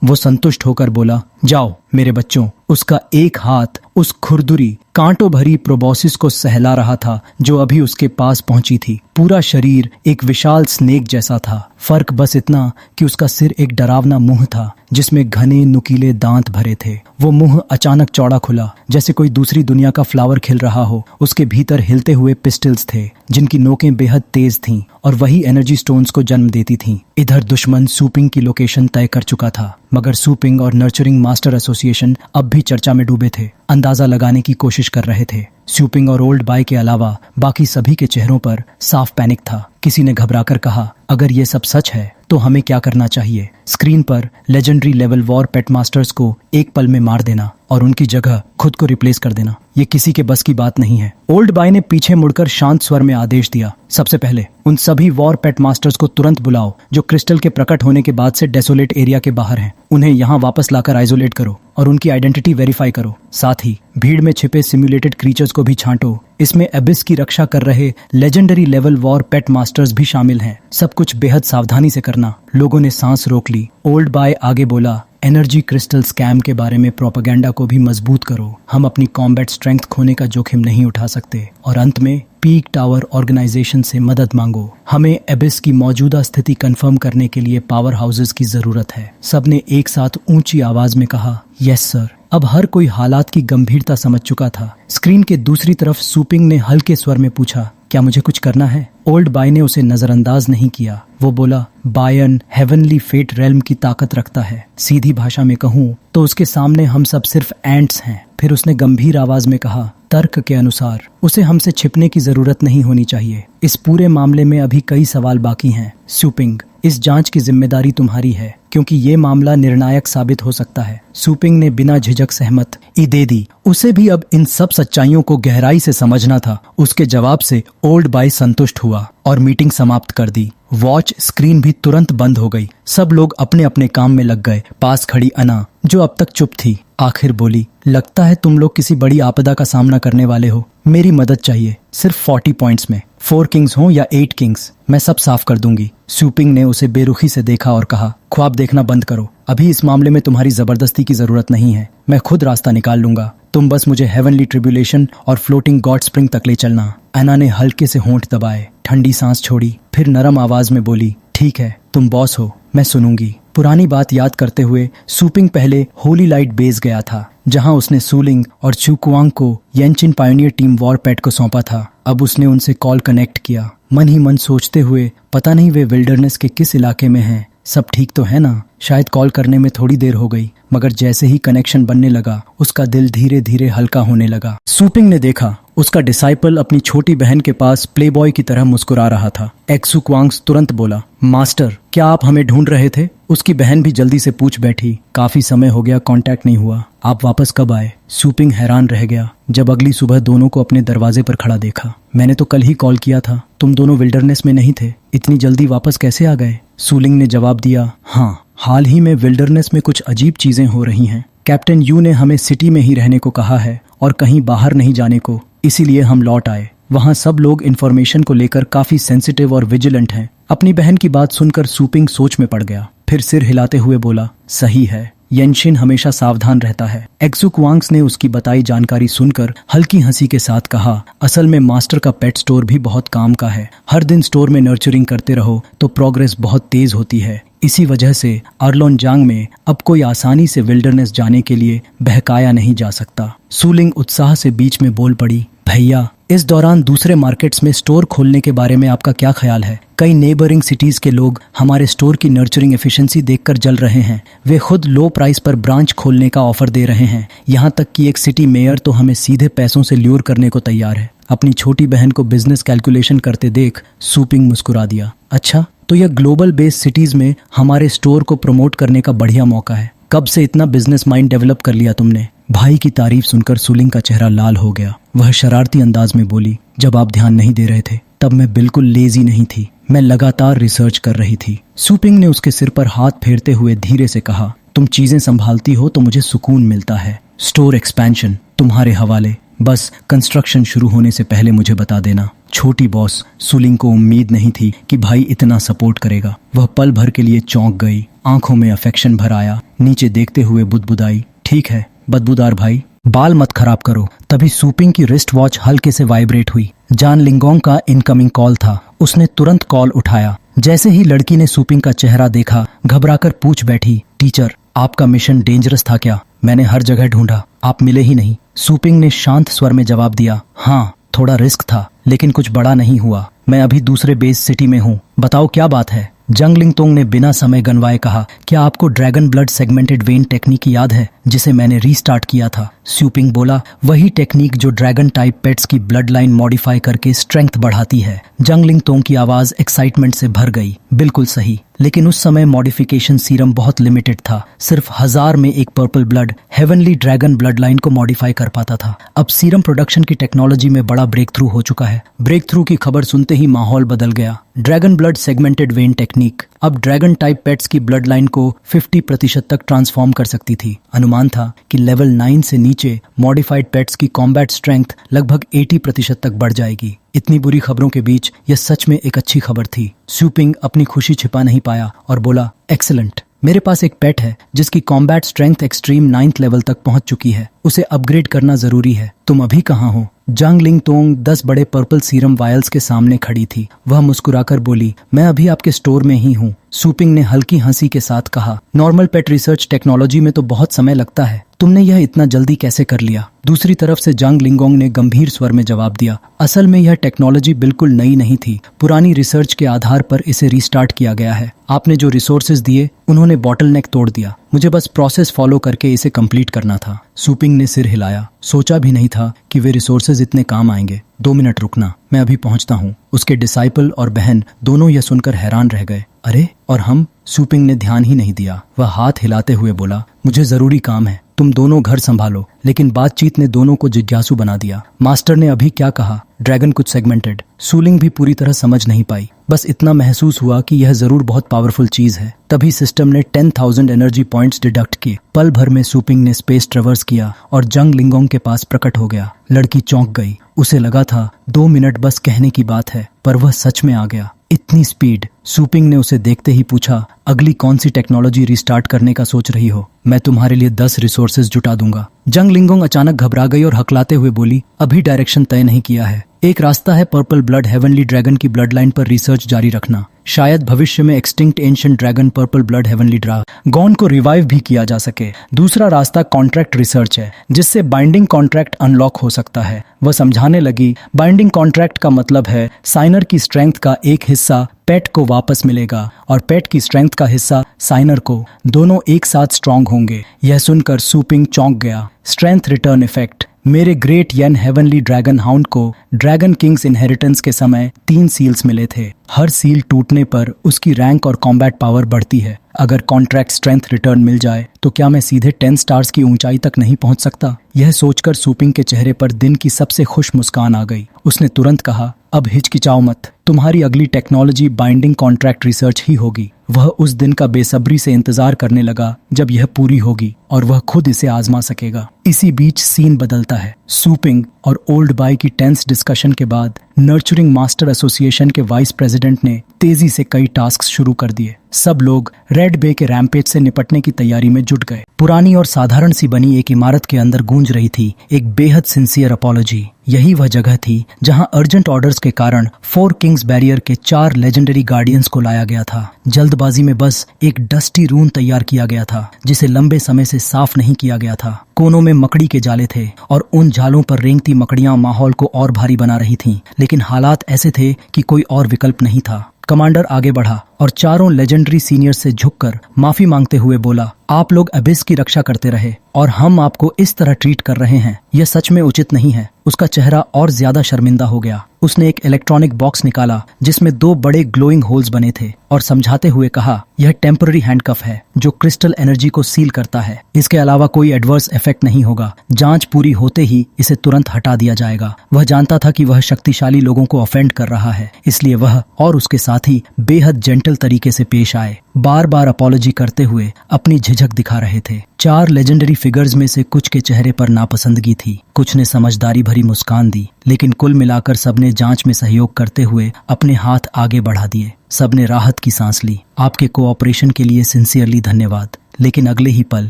वो संतुष्ट होकर बोला, जाओ मेरे बच्चों। उसका एक हाथ उस खुरदुरी कांटों भरी प्रोबोसिस को सहला रहा था जो अभी उसके पास पहुंची थी। पूरा शरीर एक विशाल स्नेक जैसा था, फर्क बस इतना कि उसका सिर एक डरावना मुंह था जिसमें घने नुकीले दांत भरे थे। वो मुंह अचानक चौड़ा खुला जैसे कोई दूसरी दुनिया का फ्लावर खिल रहा हो। उसके भीतर हिलते हुए पिस्टल्स थे जिनकी नोकें बेहद तेज थीं और वही एनर्जी स्टोन्स को जन्म देती थीं। इधर दुश्मन सूपिंग की लोकेशन तय कर चुका था, मगर सूपिंग और नर्चरिंग मास्टर एसोसिएशन अब भी चर्चा में डूबे थे, अंदाजा लगाने की कोशिश कर रहे थे। सूपिंग और ओल्ड बाय के अलावा बाकी सभी के चेहरों पर साफ पैनिक था। किसी ने घबराकर कहा, अगर ये सब सच है तो हमें क्या करना चाहिए? स्क्रीन पर लेजेंडरी लेवल वॉर पेट मास्टर्स को एक पल में मार देना और उनकी जगह खुद को रिप्लेस कर देना, ये किसी के बस की बात नहीं है। ओल्ड बाय ने पीछे मुड़कर शांत स्वर में आदेश दिया, सबसे पहले उन सभी वॉर पेट मास्टर्स को तुरंत बुलाओ जो क्रिस्टल के प्रकट होने के बाद से डेसोलेट एरिया के बाहर हैं। उन्हें यहाँ वापस लाकर आइसोलेट करो और उनकी आइडेंटिटी वेरीफाई करो। साथ ही भीड़ में छिपे सिम्युलेटेड क्रीचर्स को भी छांटो। इसमें एबिस की रक्षा कर रहे लेजेंडरी लेवल वॉर पेट मास्टर्स भी शामिल हैं। सब कुछ बेहद सावधानी से करना। लोगों ने सांस रोक ली। ओल्ड बाय आगे बोला, एनर्जी क्रिस्टल स्कैम के बारे में प्रोपेगेंडा को भी मजबूत करो। हम अपनी कॉम्बैट स्ट्रेंथ खोने का जोखिम नहीं उठा सकते। और अंत में पीक टावर ऑर्गेनाइजेशन से मदद मांगो। हमें एबिस की मौजूदा स्थिति कंफर्म करने के लिए पावर हाउसेस की जरूरत है। सबने एक साथ ऊंची आवाज में कहा, यस सर। अब हर कोई हालात की गंभीरता समझ चुका था। स्क्रीन के दूसरी तरफ सूपिंग ने हल्के स्वर में पूछा, क्या मुझे कुछ करना है? ओल्ड बाय ने उसे नजरअंदाज नहीं किया। वो बोला, बायन हेवनली फेट रेल्म की ताकत रखता है। सीधी भाषा में कहूँ तो उसके सामने हम सब सिर्फ एंट्स हैं। फिर उसने गंभीर आवाज में कहा, तर्क के अनुसार उसे हमसे छिपने की जरूरत नहीं होनी चाहिए। इस पूरे मामले में अभी कई सवाल बाकी हैं। सूपिंग, इस जांच की जिम्मेदारी तुम्हारी है क्योंकि ये मामला निर्णायक साबित हो सकता है। सूपिंग ने बिना झिझक सहमत दे दी। उसे भी अब इन सब सच्चाइयों को गहराई से समझना था। उसके जवाब से ओल्ड बाय संतुष्ट हुआ और मीटिंग समाप्त कर दी। वॉच स्क्रीन भी तुरंत बंद हो गई। सब लोग अपने अपने काम में लग गए। पास खड़ी अना, जो अब तक चुप थी, आखिर बोली, लगता है तुम लोग किसी बड़ी आपदा का सामना करने वाले हो। मेरी मदद चाहिए, सिर्फ 40 पॉइंट्स में। 4 किंग्स हो या 8 किंग्स, मैं सब साफ कर दूंगी। सूपिंग ने उसे बेरुखी से देखा और कहा, ख्वाब देखना बंद करो। अभी इस मामले में तुम्हारी जबरदस्ती की जरूरत नहीं है। मैं खुद रास्ता निकाल लूंगा। तुम बस मुझे हेवनली ट्रिब्यूलेशन और फ्लोटिंग गॉड स्प्रिंग तक ले चलना। एना ने हल्के से होंठ दबाए, ठंडी सांस छोड़ी, फिर नरम आवाज में बोली, ठीक है, तुम बॉस हो, मैं सुनूंगी। पुरानी बात याद करते हुए सूपिंग पहले होली लाइट बेस गया था जहां उसने सूलिंग और चुकुआंग को येंचिन पायोनियर टीम वॉर पेट को सौंपा था। अब उसने उनसे कॉल कनेक्ट किया, मन ही मन सोचते हुए, पता नहीं वे विल्डरनेस के किस इलाके में हैं। सब ठीक तो है ना? शायद कॉल करने में थोड़ी देर हो गई, मगर जैसे ही कनेक्शन बनने लगा उसका दिल धीरे धीरे हल्का होने लगा। सूपिंग ने देखा उसका डिसाइपल अपनी छोटी बहन के पास प्लेबॉय की तरह मुस्कुरा रहा था। एक्सु क्वांग्स तुरंत बोला, मास्टर, क्या आप हमें ढूंढ रहे थे? उसकी बहन भी जल्दी से पूछ बैठी, काफी समय हो गया, कांटेक्ट नहीं हुआ। आप वापस कब आए? सूपिंग हैरान रह गया जब अगली सुबह दोनों को अपने दरवाजे पर खड़ा देखा। मैंने तो कल ही कॉल किया था, तुम दोनों विल्डरनेस में नहीं थे, इतनी जल्दी वापस कैसे आ गए? सूलिंग ने जवाब दिया, हाँ, हाल ही में विल्डरनेस में कुछ अजीब चीजें हो रही हैं। कैप्टन यू ने हमें सिटी में ही रहने को कहा है और कहीं बाहर नहीं जाने को, इसीलिए हम लौट आए। वहाँ सब लोग इन्फॉर्मेशन को लेकर काफी सेंसिटिव और विजिलेंट हैं। अपनी बहन की बात सुनकर सूपिंग सोच में पड़ गया, फिर सिर हिलाते हुए बोला, सही है, येंशिन हमेशा सावधान रहता है। एक्सु क्वांग्स ने उसकी बताई जानकारी सुनकर हल्की हंसी के साथ कहा, असल में मास्टर का पेट स्टोर भी बहुत काम का है। हर दिन स्टोर में नर्चरिंग करते रहो तो प्रोग्रेस बहुत तेज होती है। इसी वजह से अर्लोन जांग में अब कोई आसानी से विल्डरनेस जाने के लिए बहकाया नहीं जा सकता। सूलिंग उत्साह से बीच में बोल पड़ी, भैया, इस दौरान दूसरे मार्केट्स में स्टोर खोलने के बारे में आपका क्या ख्याल है? कई नेबरिंग सिटीज के लोग हमारे स्टोर की नर्चरिंग एफिशिएंसी देखकर जल रहे हैं। वे खुद लो प्राइस पर ब्रांच खोलने का ऑफर दे रहे हैं। यहाँ तक कि एक सिटी मेयर तो हमें सीधे पैसों से ल्यूर करने को तैयार है। अपनी छोटी बहन को बिजनेस कैलकुलेशन करते देख सूपिंग मुस्कुरा दिया, अच्छा, तो यह ग्लोबल बेस्ड सिटीज में हमारे स्टोर को प्रमोट करने का बढ़िया मौका है। कब से इतना बिजनेस माइंड डेवलप कर लिया तुमने? भाई की तारीफ सुनकर सूलिंग का चेहरा लाल हो गया। वह शरारती अंदाज में बोली, जब आप ध्यान नहीं दे रहे थे तब मैं बिल्कुल लेजी नहीं थी, मैं लगातार रिसर्च कर रही थी। सूपिंग ने उसके सिर पर हाथ फेरते हुए धीरे से कहा, तुम चीजें संभालती हो तो मुझे सुकून मिलता है। स्टोर एक्सपेंशन तुम्हारे हवाले, बस कंस्ट्रक्शन शुरू होने से पहले मुझे बता देना। छोटी बॉस सुलिंग को उम्मीद नहीं थी कि भाई इतना सपोर्ट करेगा। वह पल भर के लिए चौंक गई, आंखों में अफेक्शन भर आया। नीचे देखते हुए बुदबुदाई, ठीक है बदबूदार भाई, बाल मत खराब करो। तभी सूपिंग की रिस्ट वॉच हल्के से वाइब्रेट हुई। जान लिंगोंग का इनकमिंग कॉल था। उसने तुरंत कॉल उठाया। जैसे ही लड़की ने सूपिंग का चेहरा देखा, घबराकर पूछ बैठी, टीचर आपका मिशन डेंजरस था क्या? मैंने हर जगह ढूंढा, आप मिले ही नहीं। सूपिंग ने शांत स्वर में जवाब दिया, हाँ थोड़ा रिस्क था, लेकिन कुछ बड़ा नहीं हुआ। मैं अभी दूसरे बेस सिटी में हूँ, बताओ क्या बात है? जंग लिंगतोंग ने बिना समय गंवाए कहा, क्या आपको dragon blood segmented when technique याद है जिसे मैंने रीस्टार्ट किया था? सूपिंग बोला, वही टेक्निक जो ड्रैगन टाइप पेट्स की ब्लड लाइन मॉडिफाई करके स्ट्रेंथ बढ़ाती है। जंग लिंगतोंग की आवाज एक्साइटमेंट से भर गई। बिल्कुल सही, लेकिन उस समय मॉडिफिकेशन सीरम बहुत लिमिटेड था। सिर्फ 1000 में एक purple blood heavenly dragon blood line को मॉडिफाई कर पाता था। अब सीरम प्रोडक्शन की टेक्नोलॉजी में बड़ा ब्रेक थ्रू हो चुका है। ब्रेक थ्रू की खबर सुनते ही माहौल बदल गया। Dragon blood segmented when technique अब ड्रैगन टाइप पेट्स की ब्लड लाइन को 50% तक ट्रांसफॉर्म कर सकती थी। अनुमान था कि लेवल 9 से नीचे मॉडिफाइड पेट्स की कॉम्बैट स्ट्रेंथ लगभग 80% तक बढ़ जाएगी। इतनी बुरी खबरों के बीच यह सच में एक अच्छी खबर थी। सूपिंग अपनी खुशी छिपा नहीं पाया और बोला, एक्सीलेंट, मेरे पास एक पेट है जिसकी combat strength extreme 9th level तक पहुंच चुकी है। उसे अपग्रेड करना जरूरी है। तुम अभी कहाँ हो? जांग लिंगतोंग 10 बड़े पर्पल सीरम वायल्स के सामने खड़ी थी। वह मुस्कुराकर बोली, मैं अभी आपके स्टोर में ही हूँ। सूपिंग ने हल्की हंसी के साथ कहा, नॉर्मल पेट रिसर्च टेक्नोलॉजी में तो बहुत समय लगता है, तुमने यह इतना जल्दी कैसे कर लिया? दूसरी तरफ से जांग लिंगोंग ने गंभीर स्वर में जवाब दिया, असल में यह टेक्नोलॉजी बिल्कुल नई नहीं थी। पुरानी रिसर्च के आधार पर इसे रिस्टार्ट किया गया है। आपने जो रिसोर्सेज दिए उन्होंने बॉटलनेक तोड़ दिया। मुझे बस प्रोसेस फॉलो करके इसे कंप्लीट करना था। सूपिंग ने सिर हिलाया। सोचा भी नहीं था कि वे रिसोर्सेज इतने काम आएंगे। 2 मिनट रुकना, मैं अभी पहुंचता हूँ। उसके डिसाइपल और बहन दोनों यह सुनकर हैरान रह गए। अरे और हम? सूपिंग ने ध्यान ही नहीं दिया। वह हाथ हिलाते हुए बोला, मुझे जरूरी काम है, तुम दोनों घर संभालो। लेकिन बातचीत ने दोनों को जिज्ञासु बना दिया। मास्टर ने अभी क्या कहा? ड्रैगन कुछ सेगमेंटेड। सूलिंग भी पूरी तरह समझ नहीं पाई, बस इतना महसूस हुआ कि यह जरूर बहुत पावरफुल चीज है। तभी सिस्टम ने 10,000 एनर्जी पॉइंट्स डिडक्ट किए। पल भर में सूपिंग ने स्पेस ट्रेवर्स किया और जंग लिंगोंग के पास प्रकट हो गया। लड़की चौंक गई। उसे लगा था 2 मिनट बस कहने की बात है, पर वह सच में आ गया। इतनी स्पीड! सूपिंग ने उसे देखते ही पूछा, अगली कौन सी टेक्नोलॉजी रिस्टार्ट करने का सोच रही हो? मैं तुम्हारे लिए 10 रिसोर्सेज जुटा दूंगा। जंग लिंगोंग अचानक घबरा गई और हकलाते हुए बोली, अभी डायरेक्शन तय नहीं किया है। एक रास्ता है पर्पल ब्लड हेवनली ड्रैगन की ब्लड लाइन पर रिसर्च जारी रखना। शायद भविष्य में extinct ancient dragon purple blood heavenly dragon को रिवाइव भी किया जा सके। दूसरा रास्ता कॉन्ट्रैक्ट रिसर्च है, जिससे बाइंडिंग कॉन्ट्रैक्ट अनलॉक हो सकता है। वह समझाने लगी, बाइंडिंग कॉन्ट्रैक्ट का मतलब है साइनर की स्ट्रेंथ का एक हिस्सा पेट को वापस मिलेगा और पेट की स्ट्रेंथ का हिस्सा साइनर को। दोनों एक साथ स्ट्रांग होंगे। यह सुनकर सूपिंग चौंक गया। Strength return effect. मेरे ग्रेट येन हेवनली ड्रैगन हाउंड को ड्रैगन किंग्स इनहेरिटेंस के समय 3 सील्स मिले थे। हर सील टूटने पर उसकी रैंक और कॉम्बैट पावर बढ़ती है। अगर कॉन्ट्रैक्ट स्ट्रेंथ रिटर्न मिल जाए तो क्या मैं सीधे 10 स्टार्स की ऊंचाई तक नहीं पहुंच सकता? यह सोचकर सूपिंग के चेहरे पर दिन की सबसे खुश मुस्कान आ गई। उसने तुरंत कहा, अब हिचकिचाओ मत, तुम्हारी अगली टेक्नोलॉजी बाइंडिंग कॉन्ट्रैक्ट रिसर्च ही होगी। वह उस दिन का बेसब्री से इंतजार करने लगा जब यह पूरी होगी और वह खुद इसे आजमा सकेगा। इसी बीच सीन बदलता है। सूपिंग और ओल्ड बाय की टेंस डिस्कशन के बाद नर्चरिंग मास्टर एसोसिएशन के वाइस प्रेसिडेंट ने तेजी से कई टास्क शुरू कर दिए। सब लोग रेड बे के रैम्पेज से निपटने की तैयारी में जुट गए। पुरानी और साधारण सी बनी एक इमारत के अंदर गूंज रही थी एक बेहद सिंसियर अपॉलॉजी। यही वह जगह थी जहां अर्जेंट ऑर्डर्स के कारण 4 किंग्स बैरियर के 4 लेजेंडरी गार्डियंस को लाया गया था। जल्दबाजी में बस एक डस्टी रूम तैयार किया गया था जिसे लंबे समय से साफ नहीं किया गया था। कोनों में मकड़ी के जाले थे और उन जालों पर रेंगती मकड़ियां माहौल को और भारी बना रही थीं। लेकिन हालात ऐसे थे कि कोई और विकल्प नहीं था। कमांडर आगे बढ़ा और चारों लेजेंडरी सीनियर से झुककर माफी मांगते हुए बोला, आप लोग अबिस की रक्षा करते रहे और हम आपको इस तरह ट्रीट कर रहे हैं, यह सच में उचित नहीं है। उसका चेहरा और ज्यादा शर्मिंदा हो गया। उसने एक इलेक्ट्रॉनिक बॉक्स निकाला जिसमें 2 बड़े ग्लोइंग होल्स बने थे और समझाते हुए कहा, यह टेम्पररी हैंडकफ है जो क्रिस्टल एनर्जी को सील करता है। इसके अलावा कोई एडवर्स इफेक्ट नहीं होगा। जांच पूरी होते ही इसे तुरंत हटा दिया जाएगा। वह जानता था कि वह शक्तिशाली लोगों को ऑफेंड कर रहा है, इसलिए वह और उसके साथी बेहद जेंटल जटिल तरीके से पेश आए, बार बार अपॉलॉजी करते हुए अपनी झिझक दिखा रहे थे। 4 लेजेंडरी फिगर्स में से कुछ के चेहरे पर नापसंदगी थी, कुछ ने समझदारी भरी मुस्कान दी, लेकिन कुल मिलाकर सबने जांच में सहयोग करते हुए अपने हाथ आगे बढ़ा दिए। सबने राहत की सांस ली। आपके कोऑपरेशन के लिए सिंसियरली धन्यवाद। लेकिन अगले ही पल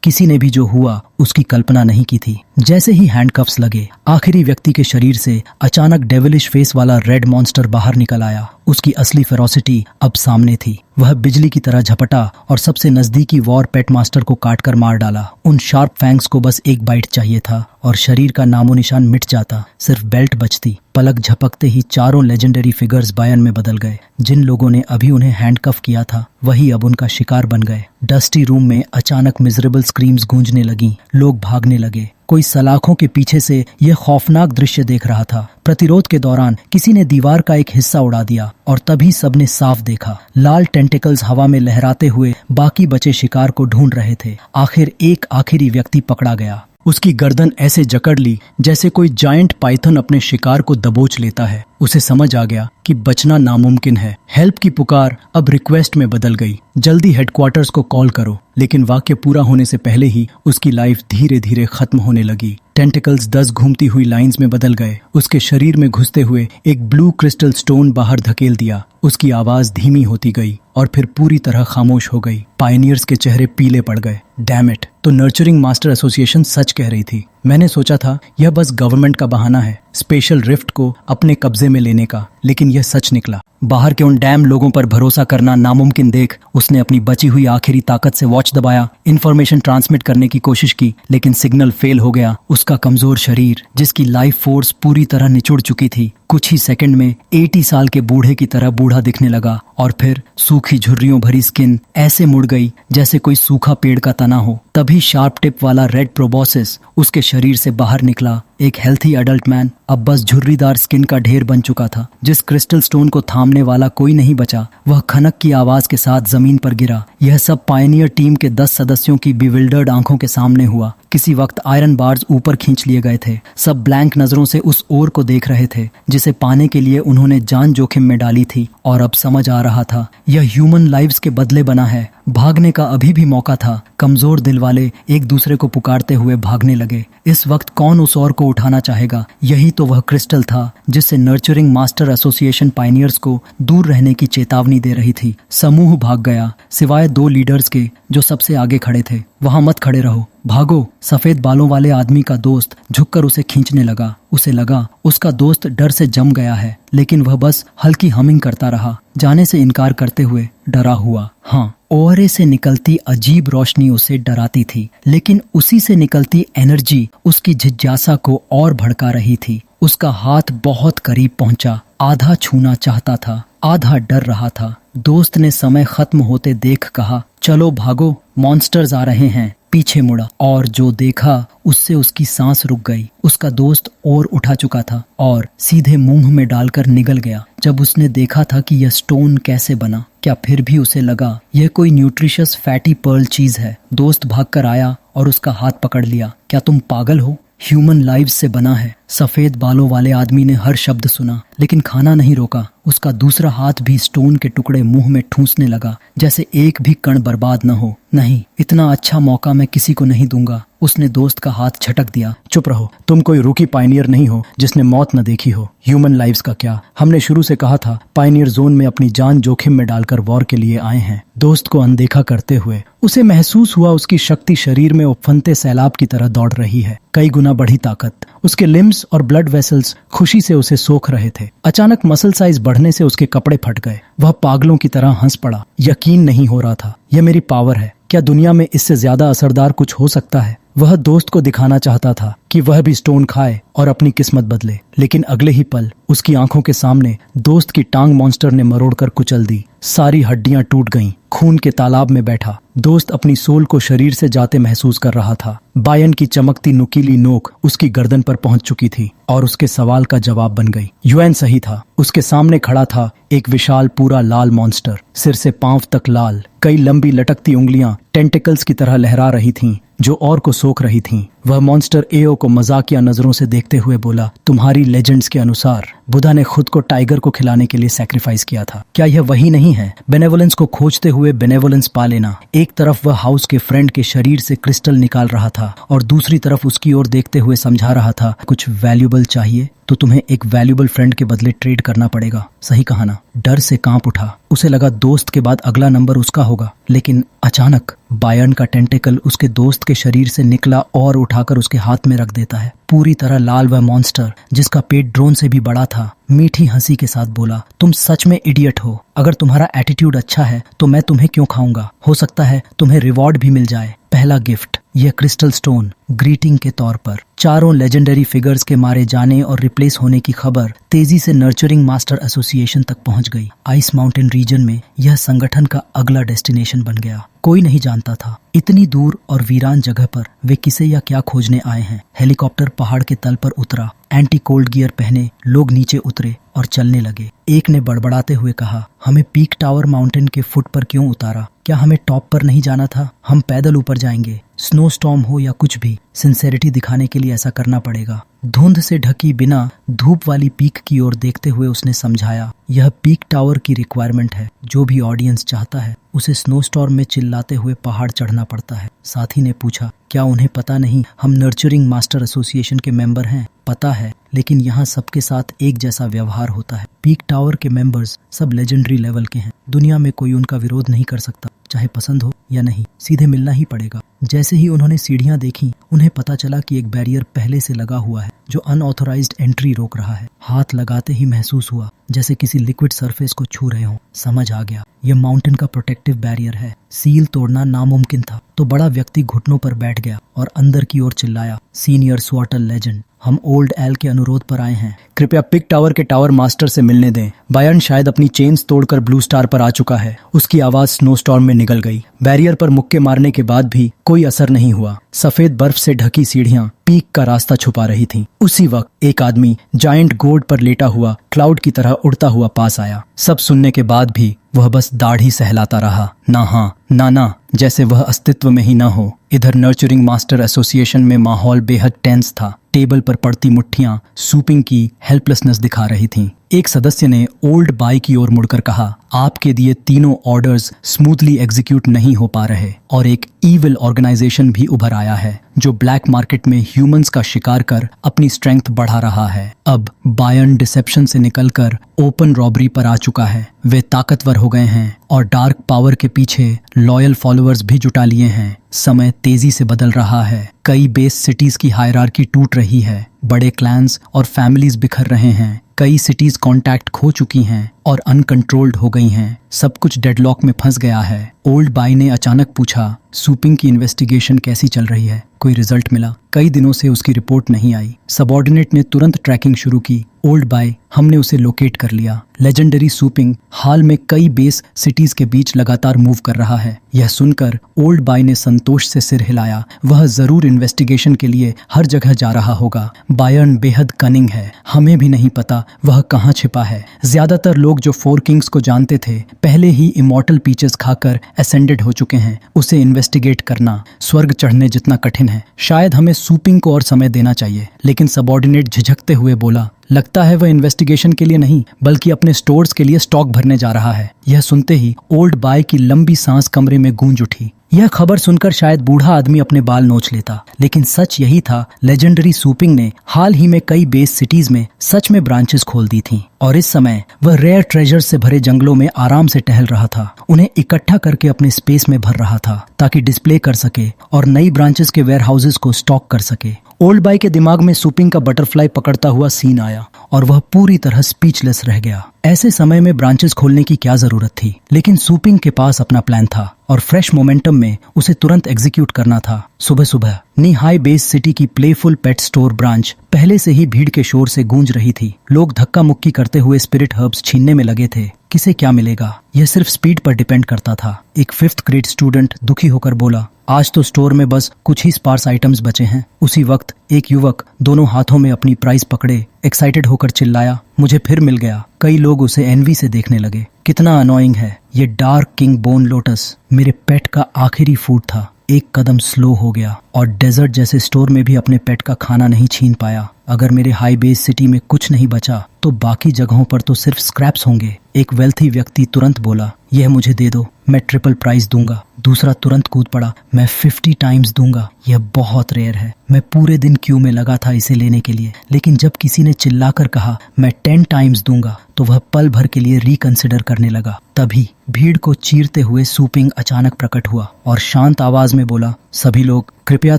किसी ने भी जो हुआ उसकी कल्पना नहीं की थी। जैसे ही हैंडकफ्स लगे, आखिरी व्यक्ति के शरीर से अचानक डेविलिश फेस वाला रेड मॉन्स्टर बाहर निकल आया। उसकी असली फेरोसिटी अब सामने थी। वह बिजली की तरह झपटा और सबसे नजदीकी वॉर पेट मास्टर को काटकर मार डाला। उन शार्प फैंग्स को बस एक बाइट चाहिए था और शरीर का नामो निशान मिट जाता, सिर्फ बेल्ट बचती। पलक झपकते ही चारों लेजेंडरी फिगर्स बायन में बदल गए। जिन लोगों ने अभी उन्हें हैंडकफ किया था वही अब उनका शिकार बन गए। डस्टी रूम में अचानक मिजरेबल स्क्रीम्स गूंजने लगीं। लोग भागने लगे। कोई सलाखों के पीछे से यह खौफनाक दृश्य देख रहा था। प्रतिरोध के दौरान किसी ने दीवार का एक हिस्सा उड़ा दिया और तभी सबने साफ देखा, लाल टेंटिकल्स हवा में लहराते हुए बाकी बचे शिकार को ढूंढ रहे थे। आखिर एक आखिरी व्यक्ति पकड़ा गया। उसकी गर्दन ऐसे जकड़ ली जैसे कोई जायंट पाइथन अपने शिकार को दबोच लेता है। उसे समझ आ गया कि बचना नामुमकिन है। हेल्प की पुकार अब रिक्वेस्ट में बदल गई। जल्दी हेडक्वार्टर्स को कॉल करो। लेकिन वाक्य पूरा होने से पहले ही उसकी लाइफ धीरे धीरे खत्म होने लगी। टेंटिकल्स 10 घूमती हुई लाइंस में बदल गए। उसके शरीर में घुसते हुए एक ब्लू क्रिस्टल स्टोन बाहर धकेल दिया। उसकी आवाज धीमी होती गई और फिर पूरी तरह खामोश हो गई। पायनियर्स के चेहरे पीले पड़ गए। डैम इट, तो नर्चरिंग मास्टर एसोसिएशन सच कह रही थी। मैंने सोचा था यह बस गवर्नमेंट का बहाना है स्पेशल रिफ्ट को अपने कब्जे में लेने का, लेकिन यह सच निकला। बाहर के उन डैम लोगों पर भरोसा करना नामुमकिन देख उसने अपनी बची हुई आखिरी ताकत से वॉच दबाया। इंफॉर्मेशन ट्रांसमिट करने की कोशिश की, लेकिन सिग्नल फेल हो गया। उसका कमजोर शरीर, जिसकी लाइफ फोर्स पूरी तरह निचुड़ चुकी थी, कुछ ही सेकंड में 80 साल के बूढ़े की तरह बूढ़ा दिखने लगा। और फिर सूखी झुर्रियों भरी स्किन ऐसे मुड़ गई जैसे कोई सूखा पेड़ का तना हो। तभी शार्प टिप वाला रेड प्रोबोसिस उसके शरीर से बाहर निकला। एक हेल्थी एडल्ट मैन अब बस झुर्रीदार स्किन का ढेर बन चुका था। जिस क्रिस्टल स्टोन को थामने वाला कोई नहीं बचा, वह खनक की आवाज के साथ जमीन पर गिरा। यह सब पायनियर टीम के 10 सदस्यों की बिविल्डर्ड आंखों के सामने हुआ। किसी वक्त आयरन बार्स ऊपर खींच लिए गए थे। सब ब्लैंक नजरों से उस ओर को देख रहे थे जिसे पाने के लिए उन्होंने जान जोखिम में डाली थी। और अब समझ आ रहा था यह ह्यूमन लाइव्स के बदले बना है। भागने का अभी भी मौका था। कमजोर दिल वाले एक दूसरे को पुकारते हुए भागने लगे। इस वक्त कौन उस और को उठाना चाहेगा? यही तो वह क्रिस्टल था जिससे नर्चरिंग मास्टर एसोसिएशन पायनियर्स को दूर रहने की चेतावनी दे रही थी। समूह भाग गया, सिवाय 2 लीडर्स के जो सबसे आगे खड़े थे। वहां मत खड़े रहो, भागो। सफेद बालों वाले आदमी का दोस्त झुककर उसे खींचने लगा। उसे लगा उसका दोस्त डर से जम गया है, लेकिन वह बस हल्की हमिंग करता रहा, जाने से इनकार करते हुए डरा हुआ। हाँ, ओहरे से निकलती अजीब रोशनी उसे डराती थी, लेकिन उसी से निकलती एनर्जी उसकी जिज्ञासा को और भड़का रही थी। उसका हाथ बहुत करीब पहुंचा। आधा छूना चाहता था, आधा डर रहा था। दोस्त ने समय खत्म होते देख कहा, चलो भागो, मॉन्स्टर्स आ रहे हैं। पीछे मुड़ा और जो देखा उससे उसकी सांस रुक गई। उसका दोस्त और उठा चुका था और सीधे मुंह में डालकर निगल गया। जब उसने देखा था कि यह स्टोन कैसे बना, क्या फिर भी उसे लगा यह कोई न्यूट्रिशियस फैटी पर्ल चीज है। दोस्त भागकर आया और उसका हाथ पकड़ लिया। क्या तुम पागल हो? ह्यूमन लाइव्स से बना है। सफेद बालों वाले आदमी ने हर शब्द सुना, लेकिन खाना नहीं रोका। उसका दूसरा हाथ भी स्टोन के टुकड़े मुंह में ठूंसने लगा, जैसे एक भी कण बर्बाद न हो। नहीं, इतना अच्छा मौका मैं किसी को नहीं दूंगा। उसने दोस्त का हाथ झटक दिया। चुप रहो, तुम कोई रूकी पायनियर नहीं हो जिसने मौत न देखी हो। ह्यूमन लाइव्स का क्या, हमने शुरू से कहा था पायनियर जोन में अपनी जान जोखिम में डालकर वॉर के लिए आए हैं। दोस्त को अनदेखा करते हुए उसे महसूस हुआ उसकी शक्ति शरीर में उफनते सैलाब की तरह दौड़ रही है। कई गुना बढ़ी ताकत। उसके लिम्स और ब्लड वेसल्स खुशी से उसे सोख रहे थे। अचानक मसल साइज बढ़ने से उसके कपड़े फट गए। वह पागलों की तरह हंस पड़ा। यकीन नहीं हो रहा था, यह मेरी पावर है। क्या दुनिया में इससे ज्यादा असरदार कुछ हो सकता है? वह दोस्त को दिखाना चाहता था कि वह भी स्टोन खाए और अपनी किस्मत बदले, लेकिन अगले ही पल उसकी आंखों के सामने दोस्त की टांग मॉन्स्टर ने मरोड़कर कुचल दी। सारी हड्डियां टूट गईं। खून के तालाब में बैठा दोस्त अपनी सोल को शरीर से जाते महसूस कर रहा था। बायन की चमकती नुकीली नोक उसकी गर्दन पर पहुंच चुकी थी और उसके सवाल का जवाब बन गई। युएन सही था। उसके सामने खड़ा था एक विशाल पूरा लाल मॉन्स्टर, सिर से पांव तक लाल। कई लंबी लटकती उंगलियां टेंटिकल्स की तरह लहरा रही थीं, जो और को सोख रही थीं। वह मॉन्स्टर एओ को मजाकिया नजरों से देखते हुए बोला, तुम्हारी लेजेंड्स के अनुसार बुधा ने खुद को टाइगर को खिलाने के लिए सैक्रिफाइस किया था। क्या यह वही नहीं है? बेनेवोलेंस को खोजते हुए बेनेवोलेंस पा लेना। एक तरफ वह हाउस के फ्रेंड के शरीर से क्रिस्टल निकाल रहा था और दूसरी तरफ उसकी ओर देखते हुए समझा रहा था, कुछ वैल्यूबल चाहिए तो तुम्हें एक वैल्यूबल फ्रेंड के बदले ट्रेड करना पड़ेगा। सही कहा ना? डर से कांप उठा। उसे लगा दोस्त के बाद अगला नंबर उसका होगा, लेकिन अचानक बायर्न का टेंटेकल उसके दोस्त के शरीर से निकला और उठाकर उसके हाथ में रख देता है। पूरी तरह लाल वह मॉन्स्टर, जिसका पेट ड्रोन से भी बड़ा था, मीठी हंसी के साथ बोला, तुम सच में इडियट हो। अगर तुम्हारा एटीट्यूड अच्छा है तो मैं तुम्हें क्यों खाऊंगा? हो सकता है तुम्हें रिवॉर्ड भी मिल जाए। पहला गिफ्ट, यह क्रिस्टल स्टोन ग्रीटिंग के तौर पर। चारों लेजेंडरी फिगर्स के मारे जाने और रिप्लेस होने की खबर तेजी से नर्चरिंग मास्टर एसोसिएशन तक पहुंच गई। आइस माउंटेन रीजन में यह संगठन का अगला डेस्टिनेशन बन गया। कोई नहीं जानता था इतनी दूर और वीरान जगह पर वे किसे या क्या खोजने आए हैं। हेलीकॉप्टर पहाड़ के तल पर उतरा। एंटी कोल्ड गियर पहने लोग नीचे उतरे और चलने लगे। एक ने बड़बड़ाते हुए कहा, हमें पीक टावर माउंटेन के फुट पर क्यों उतारा? क्या हमें टॉप पर नहीं जाना था? हम पैदल ऊपर जाएंगे, स्नो स्टॉर्म हो या कुछ भी। सिंसेरिटी दिखाने के लिए ऐसा करना पड़ेगा। धुंध से ढकी बिना धूप वाली पीक की ओर देखते हुए उसने समझाया, यह पीक टावर की रिक्वायरमेंट है। जो भी ऑडियंस चाहता है उसे स्नो स्टॉर्म में चिल्लाते हुए पहाड़ चढ़ना पड़ता है। साथी ने पूछा, क्या उन्हें पता नहीं हम नर्चरिंग मास्टर एसोसिएशन के मेंबर हैं? पता है, लेकिन यहाँ सबके साथ एक जैसा व्यवहार होता है। पीक टावर के मेंबर्स सब लेजेंडरी लेवल के हैं। दुनिया में कोई उनका विरोध नहीं कर सकता, चाहे पसंद हो या नहीं, सीधे मिलना ही पड़ेगा। जैसे ही उन्होंने सीढ़ियां देखी, उन्हें पता चला कि एक बैरियर पहले से लगा हुआ है जो अनऑथोराइज्ड एंट्री रोक रहा है। हाथ लगाते ही महसूस हुआ जैसे किसी लिक्विड सरफेस को छू रहे हों। समझ आ गया, यह माउंटेन का प्रोटेक्टिव बैरियर है। सील तोड़ना नामुमकिन था। तो बड़ा व्यक्ति घुटनों पर बैठ गया और अंदर की ओर चिल्लाया, सीनियर स्वाटल लेजेंड, हम ओल्ड एल के अनुरोध पर आए हैं। कृपया पिक टावर के टावर मास्टर से मिलने दें। बायर्न शायद अपनी चेन्स तोड़कर ब्लू स्टार पर आ चुका है। उसकी आवाज स्नो स्टॉर्म में निगल गई। बैरियर पर मुक्के मारने के बाद भी कोई असर नहीं हुआ। सफेद बर्फ से ढकी सीढ़ियां पीक का रास्ता छुपा रही थीं। उसी वक्त एक आदमी जायंट गोड पर लेटा हुआ क्लाउड की तरह उड़ता हुआ पास आया। सब सुनने के बाद भी वह बस दाढ़ी सहलाता रहा। ना हाँ ना ना, जैसे वह अस्तित्व में ही ना हो। इधर नर्चरिंग मास्टर एसोसिएशन में माहौल बेहद टेंस था। टेबल पर पड़ती मुट्ठियां सूपिंग की हेल्पलेसनेस दिखा रही थीं। एक सदस्य ने ओल्ड बाय की ओर मुड़कर कहा, आपके दिए तीनों ऑर्डर्स स्मूथली एग्जीक्यूट नहीं हो पा रहे और एक ईविल ऑर्गेनाइजेशन भी उभर आया है जो ब्लैक मार्केट में ह्यूमंस का शिकार कर अपनी स्ट्रेंथ बढ़ा रहा है। अब बायर्न डिसेप्शन से निकलकर ओपन रॉबरी पर आ चुका है। वे ताकतवर हो गए हैं और डार्क पावर के पीछे लॉयल फॉलोअर्स भी जुटा लिए हैं। समय तेजी से बदल रहा है। कई बेस सिटीज की हायरार्की टूट रही है। बड़े क्लैंस और फैमिलीज बिखर रहे हैं। कई सिटीज कांटेक्ट खो चुकी हैं और अनकंट्रोल्ड हो गई हैं। सब कुछ डेडलॉक में फंस गया है। ओल्ड बाय ने अचानक पूछा, सूपिंग की इन्वेस्टिगेशन कैसी चल रही है? कोई रिजल्ट मिला? कई दिनों से उसकी रिपोर्ट नहीं आई। सबऑर्डिनेट ने तुरंत ट्रैकिंग शुरू की। ओल्ड बाय, हमने उसे लोकेट कर लिया। लेजेंडरी सूपिंग हाल में कई बेस सिटीज के बीच लगातार मूव कर रहा है। यह सुनकर ओल्ड बाय ने संतोष से सिर हिलाया। वह जरूर इन्वेस्टिगेशन के लिए हर जगह जा रहा होगा। बायर्न बेहद कनिंग है। हमें भी नहीं पता वह कहाँ छिपा है। ज्यादातर लोग जो फोर किंग्स को जानते थे पहले ही इमॉर्टल पीचेस खाकर एसेंडेड हो चुके हैं। उसे इन्वेस्टिगेट करना स्वर्ग चढ़ने जितना कठिन है। शायद हमें सूपिंग को और समय देना चाहिए। लेकिन सबऑर्डिनेट झिझकते हुए बोला, लगता है वह इन्वेस्टिगेशन के लिए नहीं बल्कि अपने स्टोर्स के लिए स्टॉक भरने जा रहा है। यह सुनते ही ओल्ड बाय की लंबी सांस कमरे में गूंज उठी। यह खबर सुनकर शायद बूढ़ा आदमी अपने बाल नोच लेता, लेकिन सच यही था। लेजेंडरी सूपिंग ने हाल ही में कई बेस सिटीज में सच में ब्रांचेस खोल दी थीं और इस समय वह रेयर ट्रेजर से भरे जंगलों में आराम से टहल रहा था। उन्हें इकट्ठा करके अपने स्पेस में भर रहा था ताकि डिस्प्ले कर सके और नई ब्रांचेस के वेयर हाउसेस को स्टॉक कर सके। ओल्ड बाय के दिमाग में सूपिंग का बटरफ्लाई पकड़ता हुआ सीन आया और वह पूरी तरह स्पीचलेस रह गया। ऐसे समय में ब्रांचेस खोलने की क्या जरूरत थी? लेकिन सूपिंग के पास अपना प्लान था और फ्रेश मोमेंटम में उसे तुरंत एग्जीक्यूट करना था। सुबह सुबह नीहाई बेस सिटी की प्लेफुल पेट स्टोर ब्रांच पहले से ही भीड़ के शोर से गूंज रही थी। लोग धक्का मुक्की करते हुए स्पिरिट हर्ब्स छीनने में लगे थे। किसे क्या मिलेगा यह सिर्फ स्पीड पर डिपेंड करता था। एक 5th ग्रेड स्टूडेंट दुखी होकर बोला, आज तो स्टोर में बस कुछ ही स्पार्स आइटम्स बचे हैं। उसी वक्त एक युवक दोनों हाथों में अपनी प्राइस पकड़े एक्साइटेड होकर चिल्लाया, मुझे फिर मिल गया। कई लोग उसे एनवी से देखने लगे। कितना अनोइंग है। ये डार्क किंग बोन लोटस मेरे पेट का आखिरी फूड था। एक कदम स्लो हो गया और डेजर्ट जैसे स्टोर में भी अपने पेट का खाना नहीं छीन पाया। अगर मेरे हाई बेस सिटी में कुछ नहीं बचा तो बाकी जगहों पर तो सिर्फ स्क्रैप्स होंगे। एक वेल्थी व्यक्ति तुरंत बोला, यह मुझे दे दो, मैं ट्रिपल प्राइस दूंगा। दूसरा तुरंत कूद पड़ा, मैं 50 टाइम्स दूंगा। यह बहुत रेयर है। मैं पूरे दिन क्यू में लगा था इसे लेने के लिए, लेकिन जब किसी ने चिल्लाकर कहा मैं 10 टाइम्स दूंगा तो वह पल भर के लिए रिकंसिडर करने लगा। तभी भीड़ को चीरते हुए सूपिंग अचानक प्रकट हुआ और शांत आवाज में बोला, सभी लोग कृपया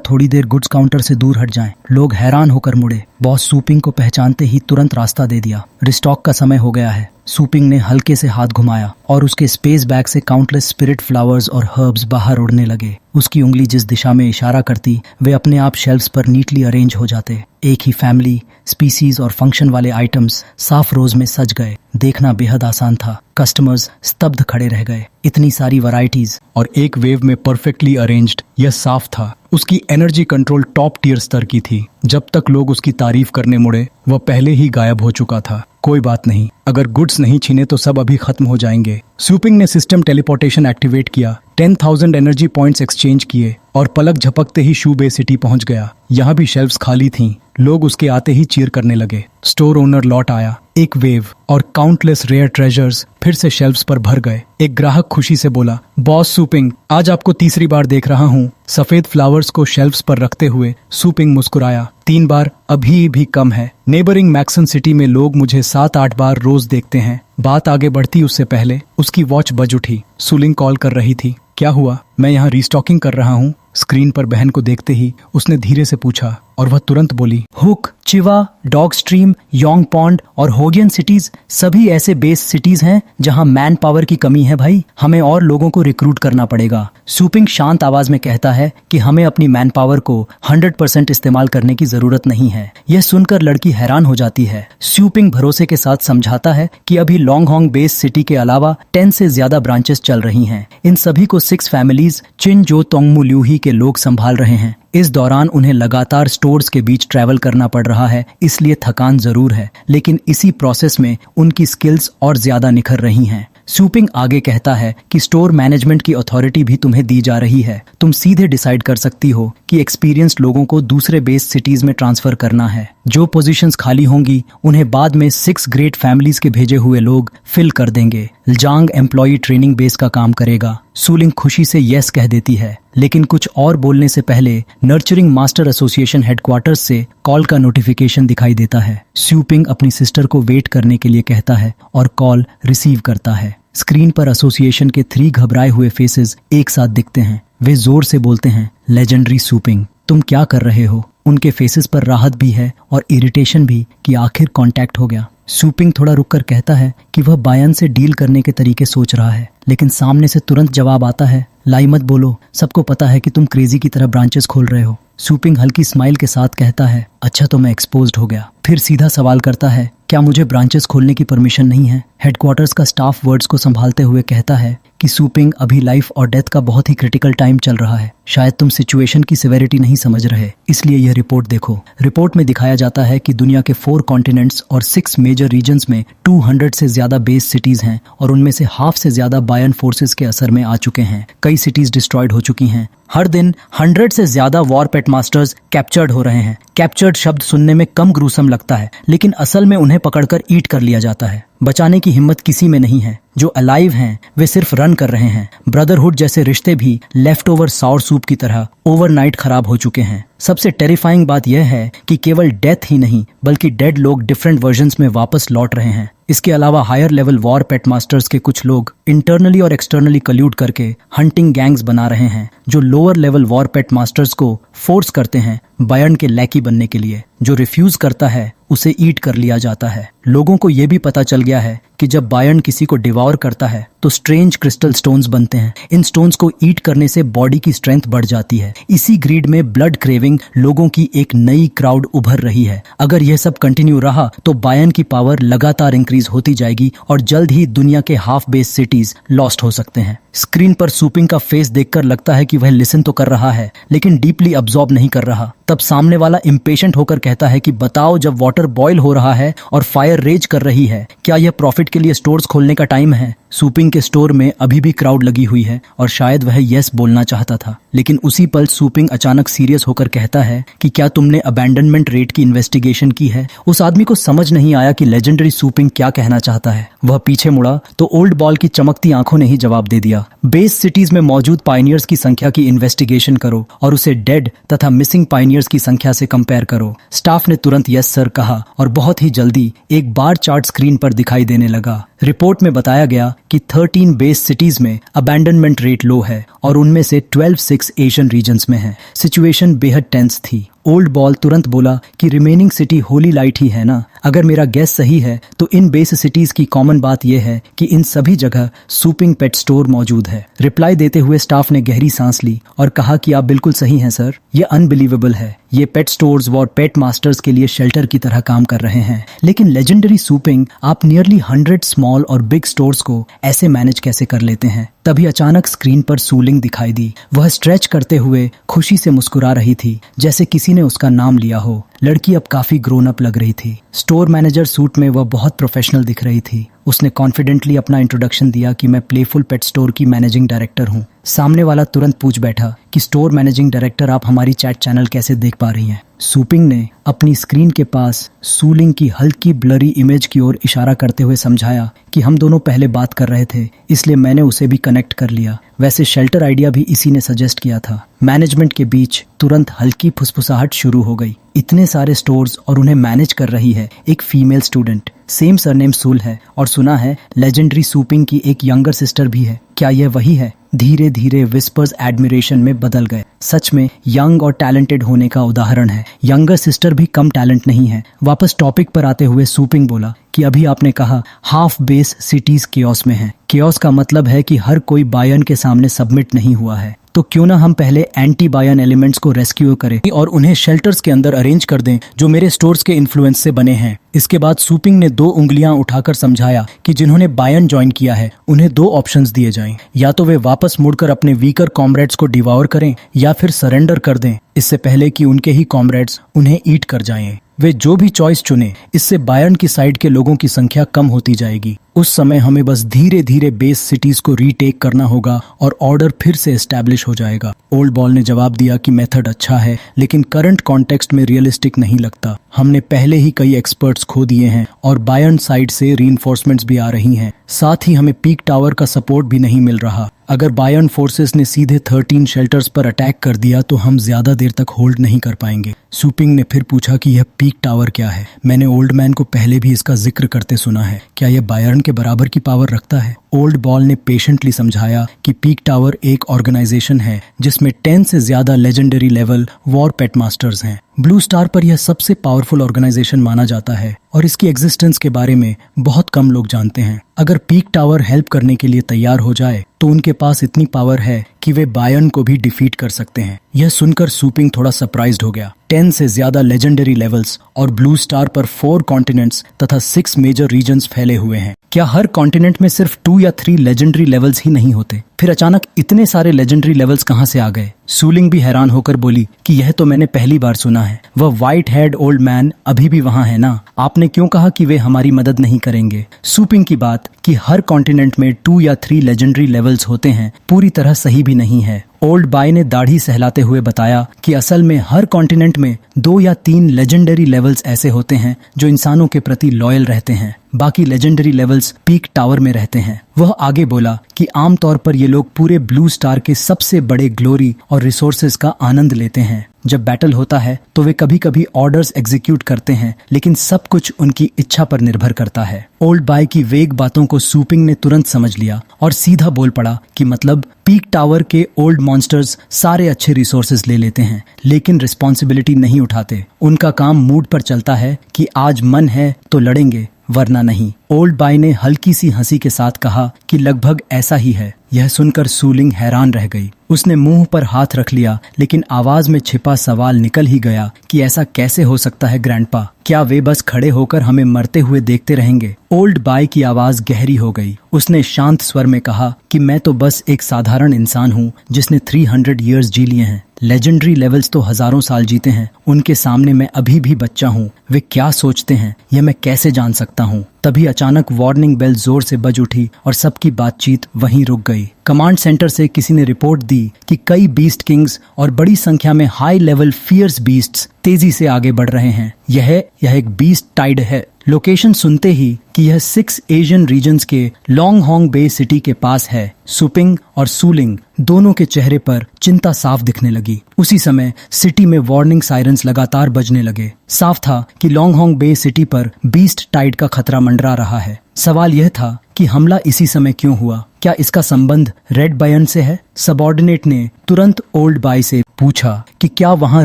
थोड़ी देर गुड्स काउंटर से दूर हट जाएं। लोग हैरान होकर मुड़े। बॉस सूपिंग को पहचानते ही तुरंत रास्ता दे दिया। रिस्टॉक का समय हो गया है। सूपिंग ने हल्के से हाथ घुमाया और उसके स्पेस बैग से काउंटलेस स्पिरिट फ्लावर्स और हर्ब्स बाहर उड़ने लगे। उसकी उंगली जिस दिशा में इशारा करती वे अपने आप शेल्फ्स पर नीटली अरेंज हो जाते। एक ही फैमिली, स्पीसीज और फंक्शन वाले आइटम्स साफ रोज में सज गए। देखना बेहद आसान था। कस्टमर्स स्तब्ध खड़े रह गए। इतनी सारी वैरायटीज और एक वेव में परफेक्टली अरेंज्ड। यह साफ था उसकी एनर्जी कंट्रोल टॉप टियर स्तर की थी। जब तक लोग उसकी तारीफ करने मुड़े वह पहले ही गायब हो चुका था। कोई बात नहीं, अगर गुड्स नहीं छीने तो सब अभी खत्म हो जाएंगे। सूपिंग ने सिस्टम टेलीपोर्टेशन एक्टिवेट किया, 10,000 एनर्जी पॉइंट्स एक्सचेंज किए और पलक झपकते ही शू बे सिटी पहुंच गया। यहाँ भी शेल्फ्स खाली थीं। लोग उसके आते ही चीयर करने लगे। स्टोर ओनर लौट आया। एक वेव और काउंटलेस रेयर ट्रेजर्स फिर से शेल्फ्स पर भर गए। एक ग्राहक खुशी से बोला, बॉस सूपिंग, आज आपको तीसरी बार देख रहा हूँ। सफेद फ्लावर्स को शेल्फ्स पर रखते हुए सूपिंग मुस्कुराया। 3 बार अभी भी कम है। नेबरिंग मैक्सन सिटी में लोग मुझे 7-8 बार रोज देखते हैं। बात आगे बढ़ती उससे पहले उसकी वॉच बज उठी। सूलिंग कॉल कर रही थी। क्या हुआ? मैं यहाँ रीस्टॉकिंग कर रहा हूँ। स्क्रीन पर बहन को देखते ही उसने धीरे से पूछा और वह तुरंत बोली, हुक, चिवा, डॉग स्ट्रीम, योंग पॉन्ड और होगियन सिटीज सभी ऐसे बेस सिटीज हैं जहां मैन पावर की कमी है भाई। हमें और लोगों को रिक्रूट करना पड़ेगा। सूपिंग शांत आवाज में कहता है कि हमें अपनी मैन पावर को 100% इस्तेमाल करने की जरूरत नहीं है। यह सुनकर लड़की हैरान हो जाती है। सूपिंग भरोसे के साथ समझाता है कि अभी लॉन्गहोंग बेस सिटी के अलावा 10 से ज्यादा ब्रांचेस चल रही हैं। इन सभी को 6 फैमिलीज चिन जो तोंगमू ल्यूही के लोग संभाल रहे हैं। इस दौरान उन्हें लगातार स्टोर्स के बीच ट्रैवल करना पड़ रहा है, इसलिए थकान जरूर है, लेकिन इसी प्रोसेस में उनकी स्किल्स और ज्यादा निखर रही हैं। सूपिंग आगे कहता है कि स्टोर मैनेजमेंट की अथॉरिटी भी तुम्हें दी जा रही है। तुम सीधे डिसाइड कर सकती हो कि एक्सपीरियंस्ड लोगों को दूसरे बेस सिटीज में ट्रांसफर करना है। जो पोजीशंस खाली होंगी उन्हें बाद में 6 ग्रेट फैमिलीज के भेजे हुए लोग फिल कर देंगे। जांग एम्प्लॉई ट्रेनिंग बेस का काम करेगा। सूलिंग खुशी से यस कह देती है, लेकिन कुछ और बोलने से पहले नर्चरिंग मास्टर एसोसिएशन हेडक्वार्टर्स से कॉल का नोटिफिकेशन दिखाई देता है। सूपिंग अपनी सिस्टर को वेट करने के लिए कहता है और कॉल रिसीव करता है। स्क्रीन पर एसोसिएशन के 3 घबराए हुए फेसेस एक साथ दिखते हैं। वे जोर से बोलते हैं, लेजेंडरी सूपिंग, तुम क्या कर रहे हो? उनके फेसेस पर राहत भी है और इरिटेशन भी कि आखिर कांटेक्ट हो गया। सूपिंग थोड़ा रुककर कहता है कि वह बायन से डील करने के तरीके सोच रहा है, लेकिन सामने से तुरंत जवाब आता है, लाई मत बोलो, सबको पता है कि तुम क्रेजी की तरह ब्रांचेस खोल रहे हो। सूपिंग हल्की स्माइल के साथ कहता है, अच्छा तो मैं एक्सपोज्ड हो गया। फिर सीधा सवाल करता है, क्या मुझे ब्रांचेस खोलने की परमिशन नहीं है? हेडक्वार्टर्स का स्टाफ वर्ड्स को संभालते हुए कहता है कि सूपिंग, अभी लाइफ और डेथ का बहुत ही क्रिटिकल टाइम चल रहा है। शायद तुम सिचुएशन की सिवेरिटी नहीं समझ रहे, इसलिए यह रिपोर्ट देखो। रिपोर्ट में दिखाया जाता है कि दुनिया के 4 कॉन्टिनेंट्स और 6 मेजर रीजन्स में 200 से ज्यादा बेस सिटीज हैं और उनमें से हाफ से ज्यादा बायन फोर्सेस के असर में आ चुके हैं। कई सिटीज डिस्ट्रॉयड हो चुकी हैं। हर दिन 100 से ज्यादा वॉर पेट मास्टर्स कैप्चर्ड हो रहे हैं। कैप्चर्ड शब्द सुनने में कम ग्रूसम लगता है, लेकिन असल में उन्हें पकड़कर ईट कर लिया जाता है। बचाने की हिम्मत किसी में नहीं है। जो अलाइव हैं वे सिर्फ रन कर रहे हैं। ब्रदरहुड जैसे रिश्ते भी लेफ्ट ओवर साउर सूप की तरह ओवरनाइट खराब हो चुके हैं। सबसे टेरिफाइंग बात यह है कि केवल डेथ ही नहीं बल्कि डेड लोग डिफरेंट वर्जन्स में वापस लौट रहे हैं। इसके अलावा हायर लेवल वॉर पेट मास्टर्स के कुछ लोग इंटरनली और एक्सटर्नली कल्यूड करके हंटिंग गैंग्स बना रहे हैं, जो लोअर लेवल वॉर पेट मास्टर्स को फोर्स करते हैं बायर्न के लैकी बनने के लिए। जो रिफ्यूज करता है उसे ईट कर लिया जाता है। लोगों को यह भी पता चल गया है कि जब बायर्न किसी को डिवॉर करता है तो स्ट्रेंज क्रिस्टल स्टोन्स बनते हैं। इन स्टोन्स को ईट करने से बॉडी की स्ट्रेंथ बढ़ जाती है। इसी ग्रीड में ब्लड क्रेविंग लोगों की एक नई क्राउड उभर रही है। अगर यह सब कंटिन्यू रहा तो बायर्न की पावर लगातार इंक्रीज होती जाएगी और जल्द ही दुनिया के हाफ बेस सिटीज लॉस्ट हो सकते हैं। स्क्रीन पर सूपिंग का फेस देखकर लगता है कि वह लिसन तो कर रहा है, लेकिन डीपली अब्सॉर्ब नहीं कर रहा। तब सामने वाला इम्पेशेंट होकर कहता है कि बताओ, जब वाटर बॉयल हो रहा है और फायर रेज कर रही है, क्या यह प्रॉफिट के लिए स्टोर्स खोलने का टाइम है? सूपिंग के स्टोर में अभी भी क्राउड लगी हुई है और शायद वह यस बोलना चाहता था, लेकिन उसी पल सूपिंग अचानक सीरियस होकर कहता है कि क्या तुमने अबैंडनमेंट रेट की इन्वेस्टिगेशन की है। उस आदमी को समझ नहीं आया कि लेजेंडरी सूपिंग क्या कहना चाहता है। वह पीछे मुड़ा तो ओल्ड बॉल की चमकती आंखों ने ही जवाब दे दिया, बेस सिटीज में मौजूद पायनियर्स की संख्या की इन्वेस्टिगेशन करो और उसे डेड तथा मिसिंग पायनियर्स की संख्या से कंपेयर करो। स्टाफ ने तुरंत यस सर कहा और बहुत ही जल्दी एक बार चार्ट स्क्रीन पर दिखाई देने लगा। रिपोर्ट में बताया गया कि 13 बेस सिटीज में अबैंडनमेंट रेट लो है और उनमें से 12 एशियन रीजन्स में है। सिचुएशन बेहद टेंस थी। ओल्ड बॉल तुरंत बोला कि रिमेनिंग सिटी होली लाइट ही है ना। अगर मेरा गैस सही है तो इन बेस सिटीज की कॉमन बात यह है कि इन सभी जगह सूपिंग पेट स्टोर मौजूद है। रिप्लाई देते हुए स्टाफ ने गहरी सांस ली और कहा कि आप बिल्कुल सही हैं सर, ये अनबिलीवेबल है। ये पेट स्टोर्स और पेट मास्टर्स के लिए शेल्टर की तरह काम कर रहे हैं, लेकिन लेजेंडरी सूपिंग आप नियरली 100 स्मॉल और बिग स्टोर्स को ऐसे मैनेज कैसे कर लेते हैं। तभी अचानक स्क्रीन पर सूलिंग दिखाई दी। वह स्ट्रेच करते हुए खुशी से मुस्कुरा रही थी, जैसे किसी ने उसका नाम लिया हो। लड़की अब काफी ग्रोन अप लग रही थी। स्टोर मैनेजर सूट में वह बहुत प्रोफेशनल दिख रही थी। उसने कॉन्फिडेंटली अपना इंट्रोडक्शन दिया कि मैं प्लेफुल पेट स्टोर की मैनेजिंग डायरेक्टर हूँ। सामने वाला तुरंत पूछ बैठा कि स्टोर मैनेजिंग डायरेक्टर, आप हमारी चैट चैनल कैसे देख पा रही हैं? सूपिंग ने अपनी स्क्रीन के पास सूलिंग की हल्की ब्लरी इमेज की ओर इशारा करते हुए समझाया कि हम दोनों पहले बात कर रहे थे, इसलिए मैंने उसे भी कनेक्ट कर लिया। वैसे शेल्टर आइडिया भी इसी ने सजेस्ट किया था। मैनेजमेंट के बीच तुरंत हल्की फुसफुसाहट शुरू हो गई। इतने सारे स्टोर्स और उन्हें मैनेज कर रही है एक फीमेल स्टूडेंट। सेम सरनेम सूल है और सुना है लेजेंडरी सूपिंग की एक यंगर सिस्टर भी है। क्या यह वही है? धीरे धीरे विस्पर्स एडमिरेशन में बदल गए। सच में यंग और टैलेंटेड होने का उदाहरण है। यंगर सिस्टर भी कम टैलेंट नहीं है। वापस टॉपिक पर आते हुए सूपिंग बोला कि अभी आपने कहा हाफ बेस सिटीज केओस में है। केओस का मतलब है कि हर कोई बायन के सामने सबमिट नहीं हुआ है। तो क्यों ना हम पहले एंटी बायन एलिमेंट्स को रेस्क्यू करें और उन्हें शेल्टर्स के अंदर अरेंज कर दें जो मेरे स्टोर्स के इन्फ्लुएंस से बने हैं। इसके बाद सूपिंग ने 2 उंगलियां उठाकर समझाया कि जिन्होंने बायन ज्वाइन किया है उन्हें 2 ऑप्शंस दिए जाएं, या तो वे वापस मुड़कर अपने वीकर कॉमरेड्स को डिवाउर करें या फिर सरेंडर कर दें, इससे पहले कि उनके ही कॉमरेड्स उन्हें ईट कर जाएं। वे जो भी चॉइस चुने, इससे बायर्न की साइड के लोगों की संख्या कम होती जाएगी। उस समय हमें बस धीरे धीरे बेस सिटीज को रीटेक करना होगा और ऑर्डर फिर से एस्टैब्लिश हो जाएगा। ओल्ड बॉल ने जवाब दिया कि मेथड अच्छा है, लेकिन करंट कॉन्टेक्स्ट में रियलिस्टिक नहीं लगता। हमने पहले ही कई एक्सपर्ट्स खो दिए हैं और बायर्न साइड से रीइंफोर्समेंट्स भी आ रही हैं। साथ ही हमें पीक टावर का सपोर्ट भी नहीं मिल रहा। अगर बायर्न फोर्सेस ने सीधे 13 शेल्टर्स पर अटैक कर दिया तो हम ज्यादा देर तक होल्ड नहीं कर पाएंगे। सूपिंग ने फिर पूछा कि यह पीक टावर क्या है? मैंने ओल्ड मैन को पहले भी इसका जिक्र करते सुना है। क्या यह बायर्न के बराबर की पावर रखता है? ओल्ड बॉल ने पेशेंटली समझाया कि पीक टावर एक ऑर्गेनाइजेशन है जिसमें 10 से ज्यादा लेजेंडरी लेवल वॉर पेट मास्टर्स हैं। ब्लू स्टार पर यह सबसे पावरफुल ऑर्गेनाइजेशन माना जाता है और इसकी एग्जिस्टेंस के बारे में बहुत कम लोग जानते हैं। अगर पीक टावर हेल्प करने के लिए तैयार हो जाए तो उनके पास इतनी पावर है कि वे बायर्न को भी डिफीट कर सकते हैं। यह सुनकर सूपिंग थोड़ा सरप्राइज्ड हो गया। 10 से ज्यादा लेजेंडरी लेवल्स और ब्लू स्टार पर 4 कॉन्टिनेंट्स तथा 6 मेजर रीजन्स फैले हुए हैं। क्या हर कॉन्टिनेंट में सिर्फ 2 या 3 लेजेंडरी लेवल्स ही नहीं होते? फिर अचानक इतने सारे लेजेंडरी लेवल्स कहां से आ गए? सूलिंग भी हैरान होकर बोली कि यह तो मैंने पहली बार सुना है। वह व्हाइट हेड ओल्ड मैन अभी भी वहां है ना? आपने क्यों कहा कि वे हमारी मदद नहीं करेंगे? सूपिंग की बात कि हर कॉन्टिनेंट में 2 या 3 लेजेंडरी लेवल्स होते हैं पूरी तरह सही भी नहीं है। ओल्ड बाय ने दाढ़ी सहलाते हुए बताया कि असल में हर कॉन्टिनेंट में 2 या 3 लेजेंडरी लेवल्स ऐसे होते हैं जो इंसानों के प्रति लॉयल रहते हैं। बाकी लेजेंडरी लेवल्स पीक टावर में रहते हैं। वह आगे बोला कि आमतौर पर ये लोग पूरे ब्लू स्टार के सबसे बड़े ग्लोरी और रिसोर्सेज का आनंद लेते हैं। जब बैटल होता है तो वे कभी कभी ऑर्डर्स एग्जीक्यूट करते हैं, लेकिन सब कुछ उनकी इच्छा पर निर्भर करता है। ओल्ड बाय की वेग बातों को सूपिंग ने तुरंत समझ लिया और सीधा बोल पड़ा कि मतलब पीक टावर के ओल्ड मॉन्स्टर्स सारे अच्छे रिसोर्सेज ले लेते हैं लेकिन रिस्पॉन्सिबिलिटी नहीं उठाते। उनका काम मूड पर चलता है कि आज मन है तो लड़ेंगे वरना नहीं। ओल्ड बाय ने हल्की सी हंसी के साथ कहा कि लगभग ऐसा ही है। यह सुनकर सूलिंग हैरान रह गई। उसने मुंह पर हाथ रख लिया, लेकिन आवाज में छिपा सवाल निकल ही गया कि ऐसा कैसे हो सकता है ग्रैंडपा? क्या वे बस खड़े होकर हमें मरते हुए देखते रहेंगे? ओल्ड बाय की आवाज गहरी हो गई। उसने शांत स्वर में कहा कि मैं तो बस एक साधारण इंसान हूँ जिसने 300 ईयर्स जी लिए हैं, लेजेंडरी लेवल्स तो हजारों साल जीते हैं, उनके सामने मैं अभी भी बच्चा हूँ। वे क्या सोचते हैं यह मैं कैसे जान सकता हूँ। तभी अचानक वार्निंग बेल जोर से बज उठी और सबकी बातचीत वहीं रुक गई। कमांड सेंटर से किसी ने रिपोर्ट दी कि कई बीस्ट किंग्स और बड़ी संख्या में हाई लेवल फियर्स बीस्ट्स तेजी से आगे बढ़ रहे हैं। यह एक बीस्ट टाइड है। लोकेशन सुनते ही कि यह 6 एशियन रीजन्स के लॉन्ग होंग बे सिटी के पास है, सुपिंग और सूलिंग दोनों के चेहरे पर चिंता साफ दिखने लगी। उसी समय सिटी में वार्निंग सायरन्स लगातार बजने लगे। साफ था कि लॉन्ग होंग बे सिटी पर बीस्ट टाइड का खतरा मंडरा रहा है। सवाल यह था कि हमला इसी समय क्यों हुआ? क्या इसका संबंध रेड बायन से है? सबऑर्डिनेट ने तुरंत ओल्ड बाय से पूछा कि क्या वहां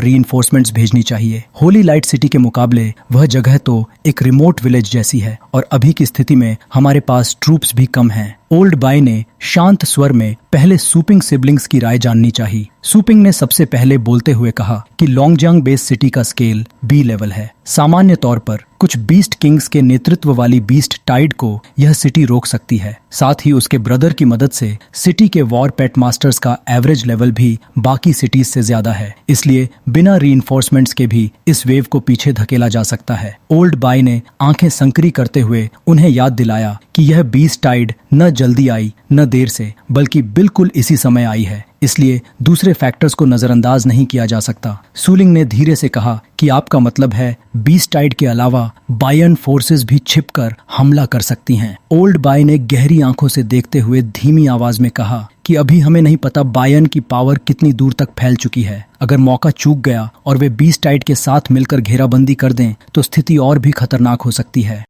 रीइंफोर्समेंट्स भेजनी चाहिए। होली लाइट सिटी के मुकाबले वह जगह तो एक रिमोट विलेज जैसी है और अभी की स्थिति में हमारे पास ट्रूप्स भी कम हैं। ओल्ड बाय ने शांत स्वर में पहले सूपिंग सिबलिंग्स की राय जाननी चाहिए। सूपिंग ने सबसे पहले बोलते हुए कहा कि लॉन्गजांग बेस सिटी का स्केल बी लेवल है। सामान्य तौर पर कुछ बीस्ट किंग्स के नेतृत्व वाली बीस्ट टाइड को यह सिटी रोक सकती है। साथ ही उसके ब्रदर की मदद से सिटी के वॉर पेट मास्टर्स का एवरेज लेवल भी बाकी सिटीज से ज्यादा है, इसलिए बिना रीइंफोर्समेंट्स के भी इस वेव को पीछे धकेला जा सकता है। ओल्ड बाय ने आंखें संकरी करते हुए उन्हें याद दिलाया कि यह बीस्ट टाइड न जल्दी आई न देर से, बल्कि बिल्कुल इसी समय आई है, इसलिए दूसरे फैक्टर्स को नजरअंदाज नहीं किया जा सकता। सूलिंग ने धीरे से कहा कि आपका मतलब है बीस्ट टाइड के अलावा बायन फोर्सेस भी छिपकर हमला कर सकती हैं। ओल्ड बाय ने गहरी आंखों से देखते हुए धीमी आवाज में कहा कि अभी हमें नहीं पता बायन की पावर कितनी दूर तक फैल चुकी है। अगर मौका चूक गया और वे बीस्ट टाइड के साथ मिलकर घेराबंदी कर दें तो स्थिति और भी खतरनाक हो सकती है।